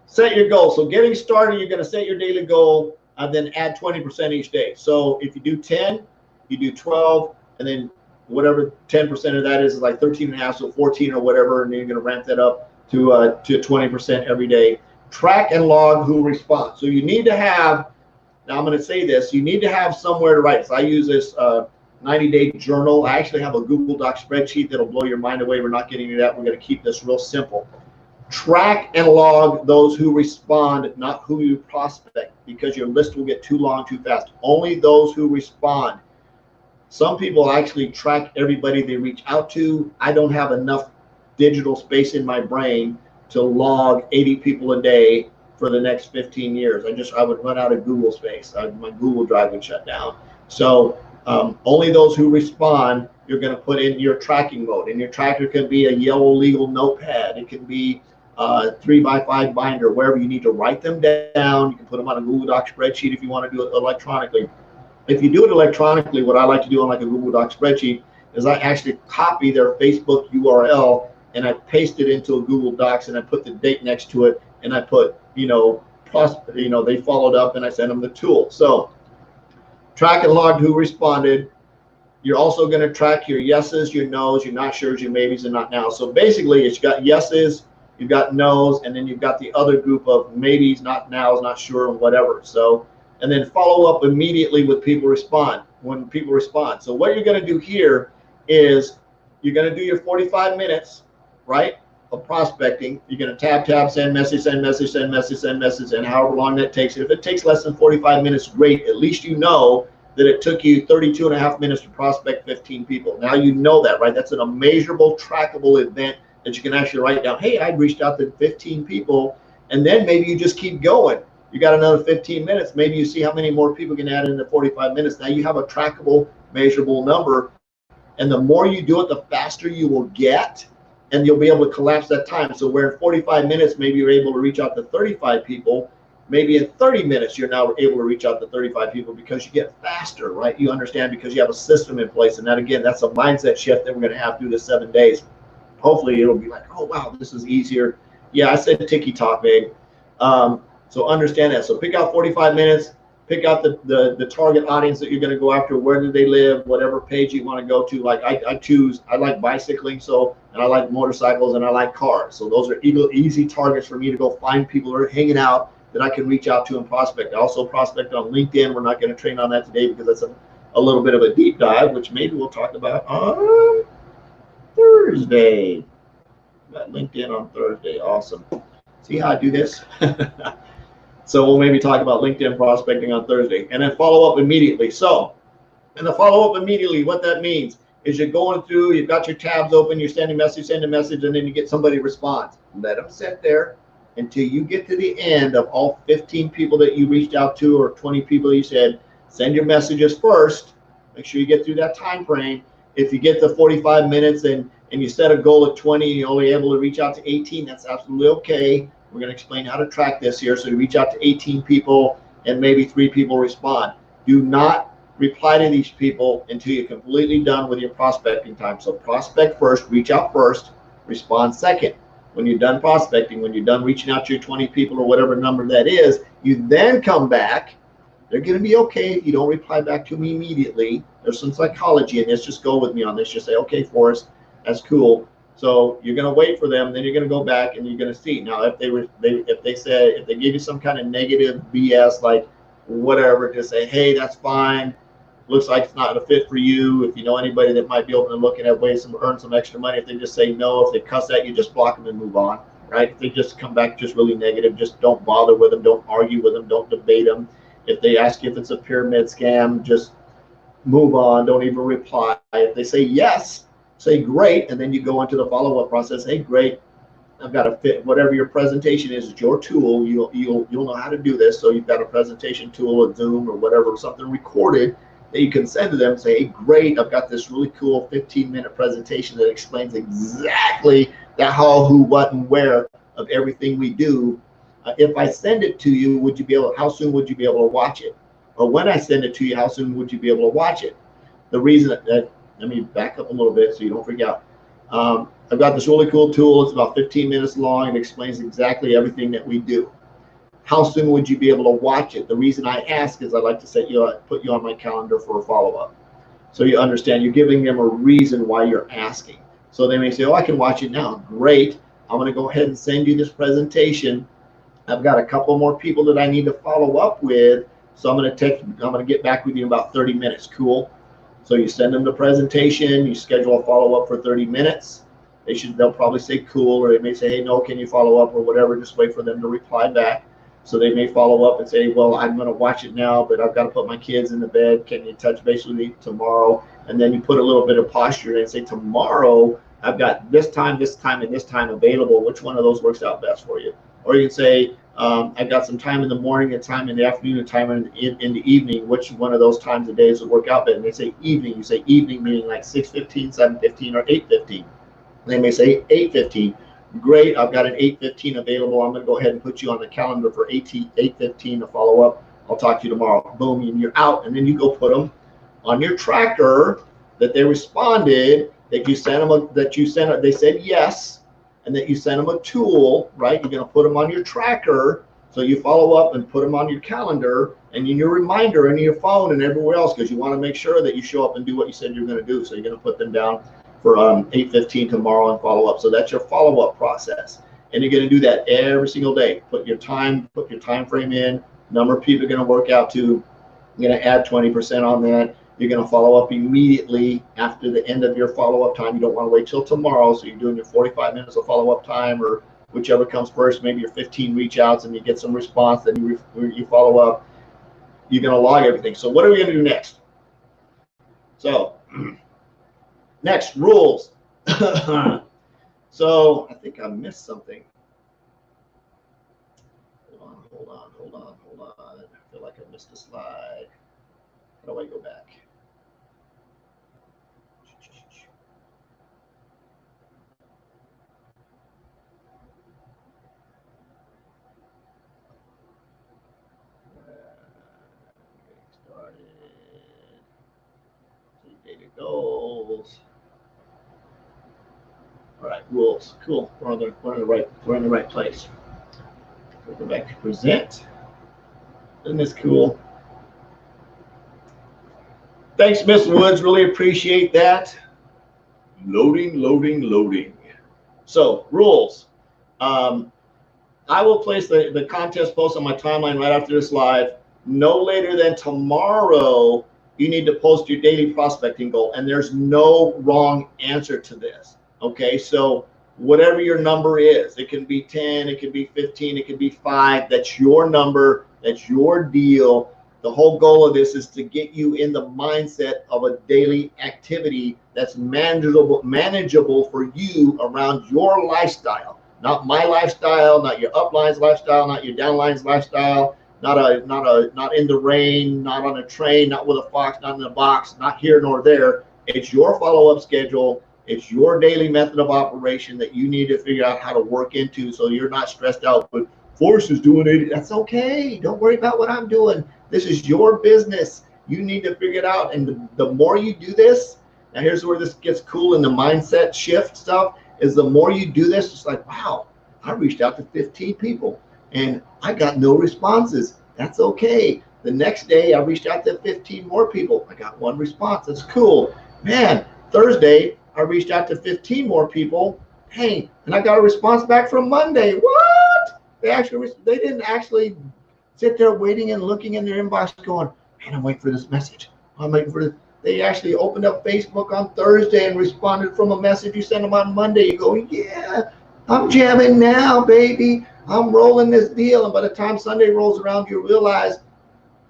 set your goal. So getting started, you're gonna set your daily goal and then add 20% each day. So if you do 10, you do 12, and then whatever 10% of that is like 13 and a half, so 14 or whatever, and then you're gonna ramp that up to 20% every day. Track and log who responds. So you need to have, now I'm going to say this, you need to have somewhere to write. So I use this 90-day journal. I actually have a Google Doc spreadsheet that'll blow your mind away. We're not getting into that. We're going to keep this real simple. Track and log those who respond, not who you prospect, because your list will get too long too fast. Only those who respond. Some people actually track everybody they reach out to. I don't have enough digital space in my brain to log 80 people a day for the next 15 years. I would run out of Google space. My Google Drive would shut down. So only those who respond, you're going to put in your tracking mode. And your tracker can be a yellow legal notepad. It can be a 3x5 binder, wherever you need to write them down. You can put them on a Google Doc spreadsheet if you want to do it electronically. If you do it electronically, what I like to do on like a Google Doc spreadsheet is I actually copy their Facebook URL and I paste it into a Google Docs and I put the date next to it and I put, they followed up and I sent them the tool. So track and log who responded. You're also going to track your yeses, your nos, your not sures, your maybes, and not now. So basically it's got yeses, you've got nos, and then you've got the other group of maybes, not nows, not sure, and whatever. So, and then follow up immediately with when people respond. So what you're going to do here is you're going to do your 45 minutes, right, of prospecting. You're going to tab, send message, send message, send message, send message, and however long that takes. If it takes less than 45 minutes, great. At least you know that it took you 32 and a half minutes to prospect 15 people. Now you know that, right? That's a measurable, trackable event that you can actually write down. Hey, I reached out to 15 people, and then maybe you just keep going. You got another 15 minutes. Maybe you see how many more people can add in the 45 minutes. Now you have a trackable, measurable number, and the more you do it, the faster you will get, and you'll be able to collapse that time. So where in 45 minutes, maybe you're able to reach out to 35 people, maybe in 30 minutes, you're now able to reach out to 35 people because you get faster, right? You understand, because you have a system in place. And that, again, that's a mindset shift that we're going to have through the 7 days. Hopefully it'll be like, oh, wow, this is easier. Yeah, I said TikTok, babe. So understand that. So pick out 45 minutes, pick out the target audience that you're going to go after. Where do they live? Whatever page you want to go to. Like I like bicycling, and I like motorcycles, and I like cars. So those are easy targets for me to go find people who are hanging out that I can reach out to and prospect. I also prospect on LinkedIn. We're not going to train on that today because a little bit of a deep dive, which maybe we'll talk about on Thursday. Got LinkedIn on Thursday. Awesome. See how I do this? So we'll maybe talk about LinkedIn prospecting on Thursday, and then follow up immediately. So, and the follow up immediately, what that means is you're going through, you've got your tabs open, you're sending a message, and then you get somebody response. Let them sit there until you get to the end of all 15 people that you reached out to, or 20 people you said, send your messages first. Make sure you get through that time frame. If you get to 45 minutes and you set a goal at 20 and you're only able to reach out to 18, that's absolutely okay. We're going to explain how to track this here. So you reach out to 18 people and maybe 3 people respond. Do not reply to these people until you're completely done with your prospecting time. So prospect first, reach out first, respond second. When you're done prospecting, when you're done reaching out to your 20 people or whatever number that is, you then come back. They're going to be okay if you don't reply back to me immediately. There's some psychology in this. Just go with me on this. Just say, okay, Forrest, that's cool. So you're going to wait for them, then you're going to go back and you're going to see. Now, if they give you some kind of negative BS, like whatever, just say, hey, that's fine. Looks like it's not a fit for you. If you know anybody that might be open and looking at ways to earn some extra money, if they just say no, if they cuss at you, just block them and move on, right? If they just come back just really negative, just don't bother with them. Don't argue with them. Don't debate them. If they ask you if it's a pyramid scam, just move on. Don't even reply. If they say yes, say great, and then you go into the follow-up process. Hey, great, I've got to fit whatever your presentation is. It's your tool. You'll know how to do this. So you've got a presentation tool, a Zoom or whatever, something recorded that you can send to them and say, hey, great, I've got this really cool 15-minute presentation that explains exactly the how, who, what, and where of everything we do. If I send it to you, how soon would you be able to watch it? Or when I send it to you, how soon would you be able to watch it? The reason that, let me back up a little bit so you don't freak out. I've got this really cool tool. It's about 15 minutes long. It explains exactly everything that we do. How soon would you be able to watch it? The reason I ask is I'd like to put you on my calendar for a follow-up. So you understand, you're giving them a reason why you're asking. So they may say, oh, I can watch it now. Great. I'm going to go ahead and send you this presentation. I've got a couple more people that I need to follow up with. So I'm going to get back with you in about 30 minutes. Cool. So you send them the presentation, you schedule a follow-up for 30 minutes. They'll probably say cool, or they may say, hey, no, can you follow up or whatever. Just wait for them to reply back. So they may follow up and say, well, I'm going to watch it now, but I've got to put my kids in the bed. Can you touch base with me tomorrow? And then you put a little bit of posture and say, tomorrow I've got this time, and this time available. Which one of those works out best for you? Or you can say, I've got some time in the morning and time in the afternoon and time in the evening. Which one of those times of days would work out better? And they say evening. You say evening meaning like 6:15, 7:15, or 8:15. They may say 8:15. Great, I've got an 8:15 available. I'm going to go ahead and put you on the calendar for 8:15 to follow up. I'll talk to you tomorrow. Boom, and you're out. And then you go put them on your tracker that they responded, that you sent them, they said yes, and that you sent them a tool, right? You're going to put them on your tracker. So you follow up and put them on your calendar and in your reminder and in your phone and everywhere else, because you want to make sure that you show up and do what you said you're going to do. So you're going to put them down for 8:15 tomorrow and follow up. So that's your follow-up process. And you're going to do that every single day. Put your time frame in, number of people you're going to work out to. You're going to add 20% on that. You're going to follow up immediately after the end of your follow-up time. You don't want to wait till tomorrow. So you're doing your 45 minutes of follow-up time, or whichever comes first, maybe your 15 reach outs and you get some response, then you follow up. You're going to log everything. So what are we going to do next? So next, rules. So I think I missed something. Hold on. I feel like I missed a slide. How do I go back? Started. Data goals. All right, rules. Cool. We're in the right place. We'll go back to present. Isn't this cool? Thanks, Miss Woods. Really appreciate that. Loading. So rules. I will place the contest post on my timeline right after this live. No later than tomorrow you need to post your daily prospecting goal. And there's no wrong answer to this. Okay, so whatever your number is, it can be 10, it can be 15, it can be 5. That's your number, that's your deal. The whole goal of this is to get you in the mindset of a daily activity that's manageable for you around your lifestyle. Not my lifestyle, not your upline's lifestyle, not your downline's lifestyle, not in the rain, not on a train, not with a fox, not in a box, not here nor there. It's your follow-up schedule. It's your daily method of operation that you need to figure out how to work into, so you're not stressed out. But Forrest is doing it. That's okay. Don't worry about what I'm doing. This is your business. You need to figure it out. And the more you do this, now here's where this gets cool in the mindset shift stuff, is the more you do this, it's like, wow, I reached out to 15 people and I got no responses. That's okay. The next day I reached out to 15 more people. I got 1 response. That's cool. Man, Thursday I reached out to 15 more people. Hey, and I got a response back from Monday. What? They didn't actually sit there waiting and looking in their inbox going, man, I'm waiting for this message. I'm waiting for this. They actually opened up Facebook on Thursday and responded from a message you sent them on Monday. You go, yeah, I'm jamming now, baby. I'm rolling this deal. And by the time Sunday rolls around, you realize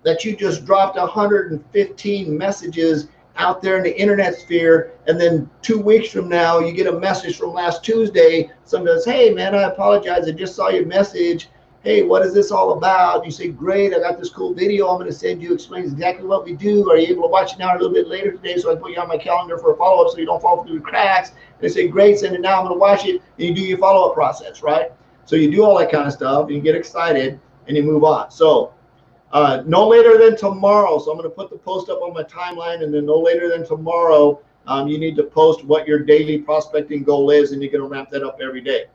that you just dropped 115 messages out there in the internet sphere. And then 2 weeks from now, you get a message from last Tuesday. Somebody says, hey, man, I apologize. I just saw your message. Hey, what is this all about? You say, great, I got this cool video I'm going to send you, explains exactly what we do. Are you able to watch it now or a little bit later today so I can put you on my calendar for a follow-up so you don't fall through the cracks? And they say, great, send it now, I'm going to watch it. And you do your follow-up process, right? So you do all that kind of stuff, and you get excited, and you move on. So no later than tomorrow. So I'm going to put the post up on my timeline, and then no later than tomorrow, you need to post what your daily prospecting goal is, and you're going to ramp that up every day.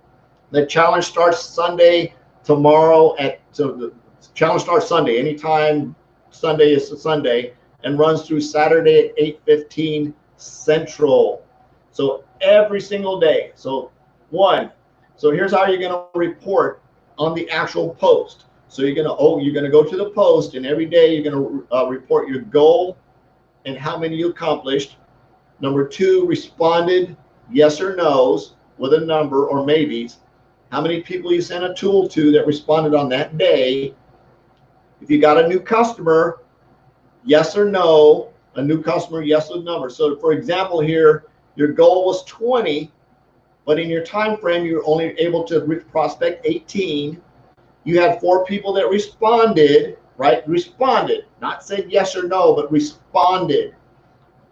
The challenge starts Sunday. Tomorrow so the challenge starts Sunday. Anytime Sunday is Sunday, and runs through Saturday at 8:15 Central. So every single day. So here's how you're going to report on the actual post. So you're going to go to the post, and every day you're going to report your goal and how many you accomplished. Number 2, responded yes or no's with a number or maybes. How many people you sent a tool to that responded on that day. If you got a new customer, yes or no. A new customer, yes or number. So for example here, your goal was 20, but in your time frame, you're only able to prospect 18. You had 4 people that responded, right? Responded, not said yes or no, but responded.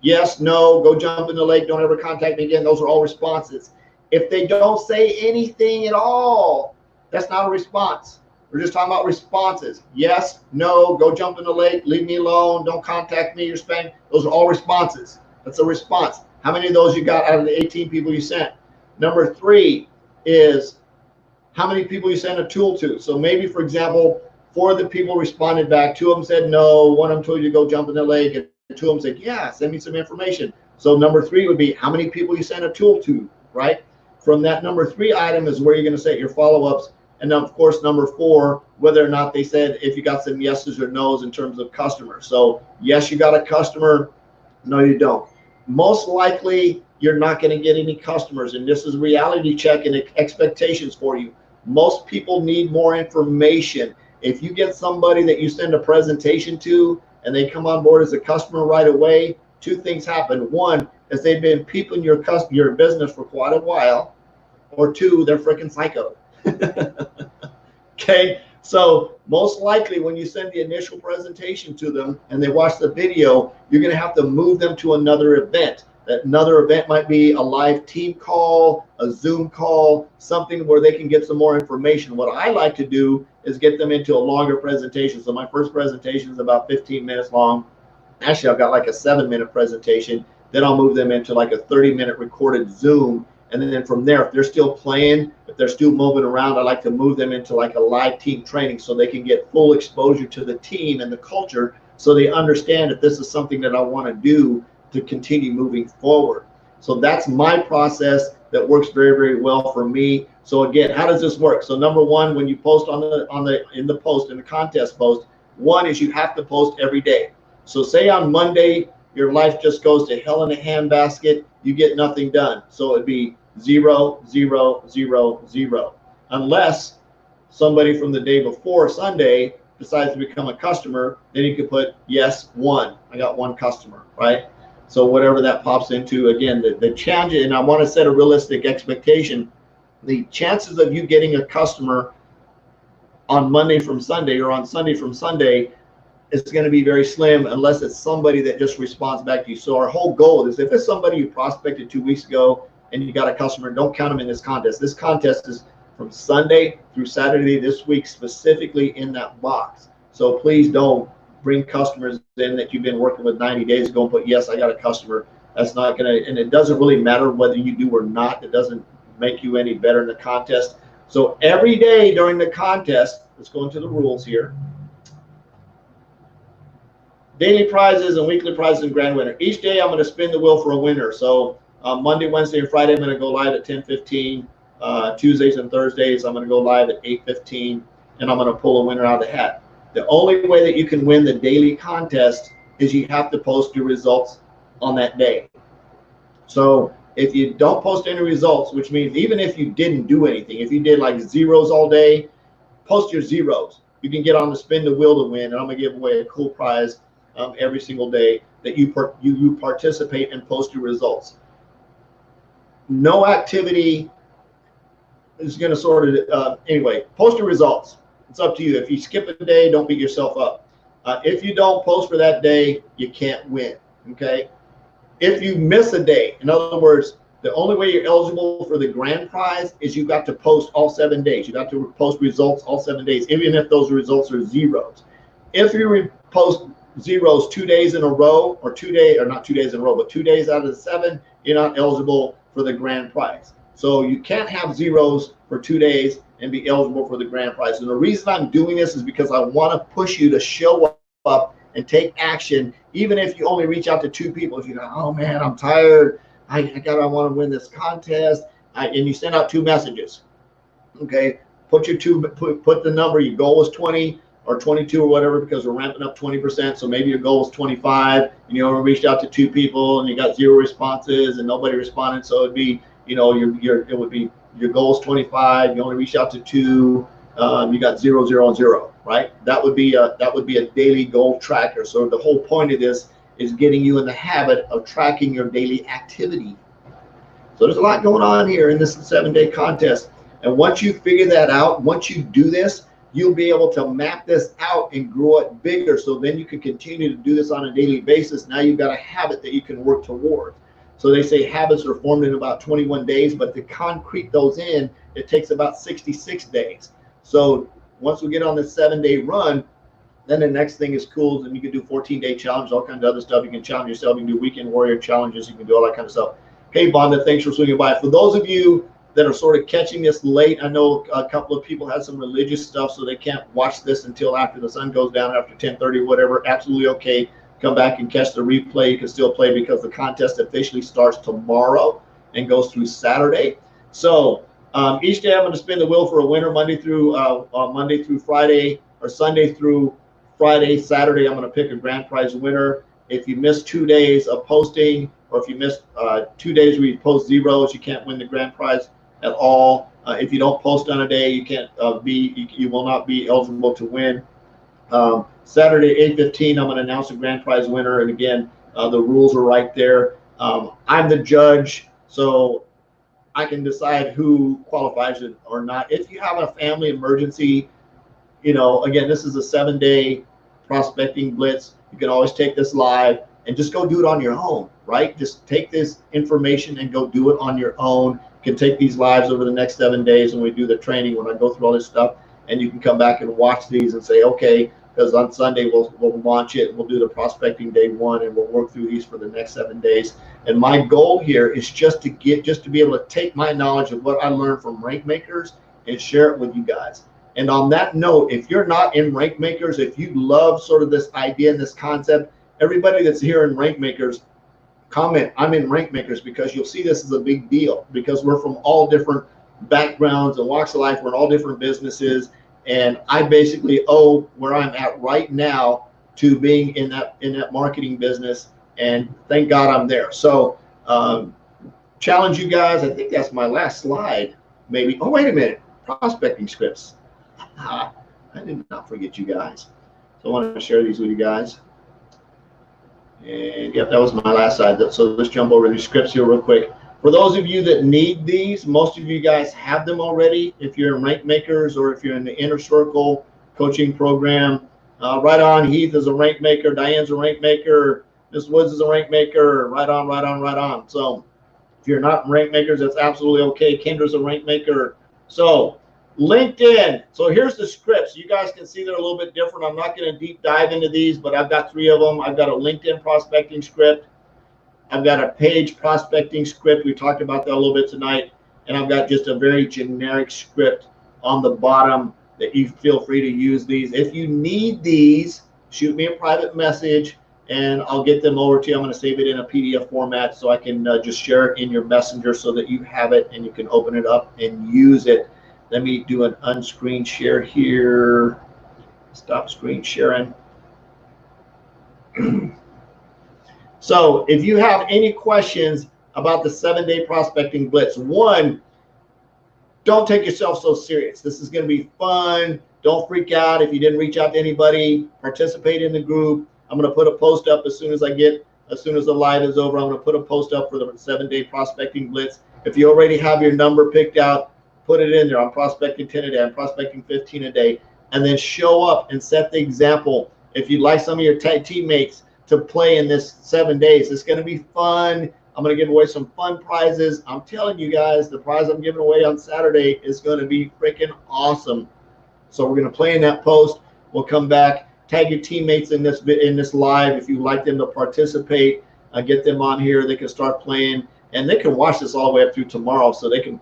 Yes, no, go jump in the lake, don't ever contact me again. Those are all responses. If they don't say anything at all, that's not a response. We're just talking about responses. Yes, no, go jump in the lake, leave me alone, don't contact me, you're spam. Those are all responses. That's a response. How many of those you got out of the 18 people you sent? Number 3 is how many people you sent a tool to. So maybe, for example, 4 of the people responded back. 2 of them said no. 1 of them told you to go jump in the lake, and 2 of them said, yeah, send me some information. So number 3 would be how many people you sent a tool to, right? From that number 3 item is where you're going to set your follow-ups. And then, of course, number 4, whether or not they said if you got some yeses or nos in terms of customers. So yes, you got a customer. No, you don't. Most likely, you're not going to get any customers. And this is reality check and expectations for you. Most people need more information. If you get somebody that you send a presentation to and they come on board as a customer right away, 2 things happen. 1, is they've been peeping your business for quite a while, or 2, they're freaking psycho. Okay, so most likely when you send the initial presentation to them and they watch the video, you're going to have to move them to another event. That another event might be a live team call, a Zoom call, something where they can get some more information. What I like to do is get them into a longer presentation. So my first presentation is about 15 minutes long. Actually, I've got like a 7-minute presentation. Then I'll move them into like a 30-minute recorded Zoom. And then from there, if they're still playing, if they're still moving around, I like to move them into like a live team training so they can get full exposure to the team and the culture, so they understand that this is something that I want to do to continue moving forward. So that's my process that works very, very well for me. So again, how does this work? So number 1, when you post in the contest post, 1 is you have to post every day. So say on Monday, your life just goes to hell in a handbasket, you get nothing done. So it'd be 0, 0, 0, 0. Unless somebody from the day before Sunday decides to become a customer, then you could put yes, 1. I got 1 customer, right? So whatever that pops into, again, the challenge, and I want to set a realistic expectation. The chances of you getting a customer on Monday from Sunday or on Sunday from Sunday is going to be very slim unless it's somebody that just responds back to you. So our whole goal is if it's somebody you prospected 2 weeks ago and you got a customer, don't count them in this contest. This contest is from Sunday through Saturday this week, specifically in that box. So please don't bring customers in that you've been working with 90 days ago and put, yes, I got a customer. That's not going to, and it doesn't really matter whether you do or not. It doesn't make you any better in the contest. So every day during the contest, let's go into the rules here. Daily prizes and weekly prizes and grand winner. Each day I'm going to spin the wheel for a winner. So Monday, Wednesday, and Friday I'm going to go live at 10:15. Tuesdays and Thursdays I'm going to go live at 8:15, and I'm going to pull a winner out of the hat. The only way that you can win the daily contest is you have to post your results on that day. So if you don't post any results, which means even if you didn't do anything, if you did like zeros all day, post your zeros. You can get on the spin the wheel to win, and I'm going to give away a cool prize every single day that you participate and post your results. No activity is going to sort of, anyway, post your results. It's up to you. If you skip a day, don't beat yourself up. If you don't post for that day, you can't win, okay? If you miss a day, in other words, the only way you're eligible for the grand prize is you've got to post all 7 days. You've got to post results all 7 days, even if those results are zeros. If you post zeros 2 days in a row, or not 2 days in a row, but 2 days out of the 7, you're not eligible for the grand prize. So you can't have zeros for 2 days and be eligible for the grand prize. And the reason I'm doing this is because I want to push you to show up and take action, even if you only reach out to 2 people. If you go, oh man, I'm tired, I want to win this contest, and you send out 2 messages. Okay, put the number. Your goal was 20 or 22 or whatever, because we're ramping up 20%. So maybe your goal is 25, and you only reached out to 2 people, and you got 0 responses, and nobody responded. So it'd be, it would be your goal is 25. You only reached out to 2. You got 0, 0, and 0. Right? That would be a daily goal tracker. So the whole point of this is getting you in the habit of tracking your daily activity. So there's a lot going on here in this 7-day contest. And once you figure that out, once you do this, you'll be able to map this out and grow it bigger. So then you can continue to do this on a daily basis. Now you've got a habit that you can work towards. So they say habits are formed in about 21 days, but to concrete those in, it takes about 66 days. So once we get on this 7-day run, then the next thing is cool. And you can do 14-day challenges, all kinds of other stuff. You can challenge yourself. You can do weekend warrior challenges. You can do all that kind of stuff. Hey, Bonda, thanks for swinging by. For those of you that are sort of catching this late, I know a couple of people had some religious stuff, so they can't watch this until after the sun goes down, after 10:30 or whatever. Absolutely okay. Come back and catch the replay. You can still play because the contest officially starts tomorrow and goes through Saturday. So each day I'm going to spin the wheel for a winner Monday through Friday, or Sunday through Friday. Saturday I'm going to pick a grand prize winner. If you miss 2 days of posting, or if you miss 2 days where you post zeros, you can't win the grand prize at all. If you don't post on a day, you can't you will not be eligible to win. Saturday 8:15 I'm going to announce a grand prize winner, and again, the rules are right there. I'm the judge, so I can decide who qualifies or not. If you have a family emergency, again, this is a 7-day prospecting blitz. You can always take this live and just go do it on your own, right? Just take this information and go do it on your own. You can take these lives over the next 7 days when we do the training, when I go through all this stuff, and you can come back and watch these and say, okay, because on Sunday we'll launch it. We'll do the prospecting day 1, and we'll work through these for the next 7 days. And my goal here is just to be able to take my knowledge of what I learned from Rank Makers and share it with you guys. And on that note, if you're not in Rank Makers, if you love sort of this idea and this concept, everybody that's here in Rank Makers, comment, I'm in Rank Makers, because you'll see this is a big deal, because we're from all different backgrounds and walks of life. We're in all different businesses. And I basically owe where I'm at right now to being in that marketing business, and thank God I'm there. So challenge you guys. I think that's my last slide, maybe. Oh, wait a minute. Prospecting scripts. I did not forget you guys. So I want to share these with you guys. And yep, that was my last slide. So let's jump over these scripts here real quick. For those of you that need these, most of you guys have them already. If you're in Rank Makers or if you're in the Inner Circle coaching program, right on. Heath is a rank maker. Diane's a rank maker. Miss Woods is a rank maker. Right on, right on, right on. So if you're not rank makers, that's absolutely okay. Kendra's a rank maker. So LinkedIn. So here's the scripts. You guys can see they're a little bit different. I'm not going to deep dive into these, but I've got 3 of them. I've got a LinkedIn prospecting script. I've got a page prospecting script. We talked about that a little bit tonight. And I've got just a very generic script on the bottom that you feel free to use these. If you need these, shoot me a private message and I'll get them over to you. I'm going to save it in a PDF format so I can just share it in your messenger so that you have it and you can open it up and use it. Let me do an unscreen share here. Stop screen sharing. So if you have any questions about the 7-day prospecting blitz, one, don't take yourself so serious. This is going to be fun. Don't freak out if you didn't reach out to anybody. Participate in the group. I'm going to put a post up as soon as the live is over. I'm going to put a post up for the 7-day prospecting blitz. If you already have your number picked out, put it in there. I'm prospecting 10 a day. I'm prospecting 15 a day. And then show up and set the example. If you'd like some of your teammates to play in this 7 days, it's going to be fun. I'm going to give away some fun prizes. I'm telling you guys, the prize I'm giving away on Saturday is going to be freaking awesome. So we're going to play in that post. We'll come back, tag your teammates in this live if you'd like them to participate. Get them on here. They can start playing, and they can watch this all the way up through tomorrow. So they can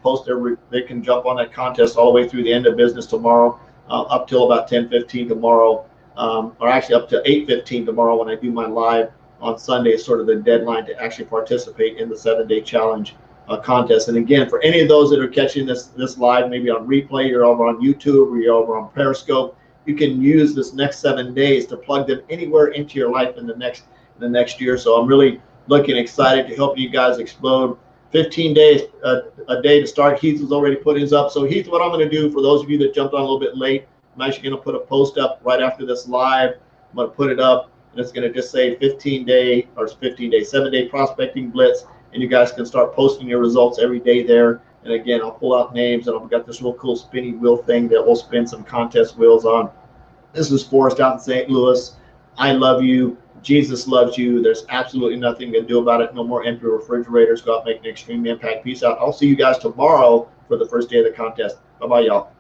they can jump on that contest all the way through the end of business tomorrow, up till about 10:15 tomorrow, or actually up to 8:15 tomorrow when I do my live on Sunday. Is sort of the deadline to actually participate in the 7-day challenge contest. And again, for any of those that are catching this live, maybe on replay, you're over on YouTube or you're over on Periscope, you can use this next 7 days to plug them anywhere into your life in the next year. So I'm really looking excited to help you guys explode. 15 days a day to start. Heath has already put his up. So Heath, what I'm going to do for those of you that jumped on a little bit late, I'm actually going to put a post up right after this live. I'm going to put it up, and it's going to just say 7-day prospecting blitz, and you guys can start posting your results every day there. And again, I'll pull out names, and I've got this real cool spinny wheel thing that we'll spin some contest wheels on. This is Forrest out in St. Louis. I love you. Jesus loves you. There's absolutely nothing to do about it. No more empty refrigerators. Go out and make an extreme impact. Peace out. I'll see you guys tomorrow for the first day of the contest. Bye-bye, y'all.